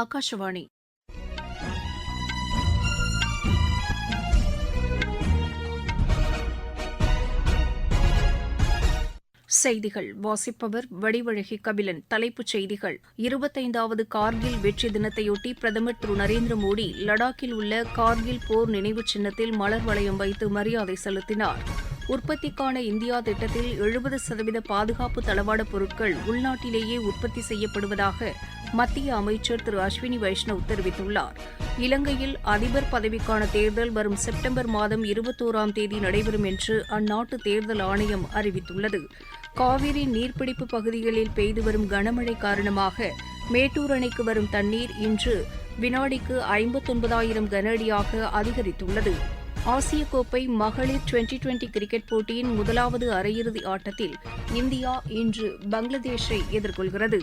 ஆகாஷவாணி செய்திகள் வாசிப்பவர் வடிவழகி கபிலன். தலைப்புச் செய்திகள்: 25வது கார்கில் வெற்றி தினத்தையொட்டி பிரதமர் திரு நரேந்திர மோடி லடாக்கில் உள்ள கார்கில் போர் நினைவு சின்னத்தில் மலர் வளையம் வைத்து மரியாதை செலுத்தினார். உற்பத்திக்கான இந்தியா திட்டத்தில் 70% பாதுகாப்பு தளவாட பொருட்கள் உள்நாட்டிலேயே உற்பத்தி செய்யப்படுவதாக மத்திய அமைச்சர் திரு அஸ்வினி வைஷ்ணவ் தெரிவித்துள்ளார். இலங்கையில் அதிபர் பதவிக்கான தேர்தல் வரும் செப்டம்பர் மாதம் 21ஆம் தேதி நடைபெறும் என்று அந்நாட்டு தேர்தல் ஆணையம் அறிவித்துள்ளது. காவிரி நீர்பிடிப்பு பகுதிகளில் பெய்து வரும் கனமழை காரணமாக மேட்டூர் அணைக்கு வரும் தண்ணீர் இன்று வினாடிக்கு 59,000 கன அடியாக அதிகரித்துள்ளது. ஆசிய கோப்பை மகளிர் டுவெண்டி கிரிக்கெட் போட்டியின் முதலாவது அரையிறுதி ஆட்டத்தில் இந்தியா இன்று பங்களாதேஷை எதிர்கொள்கிறது.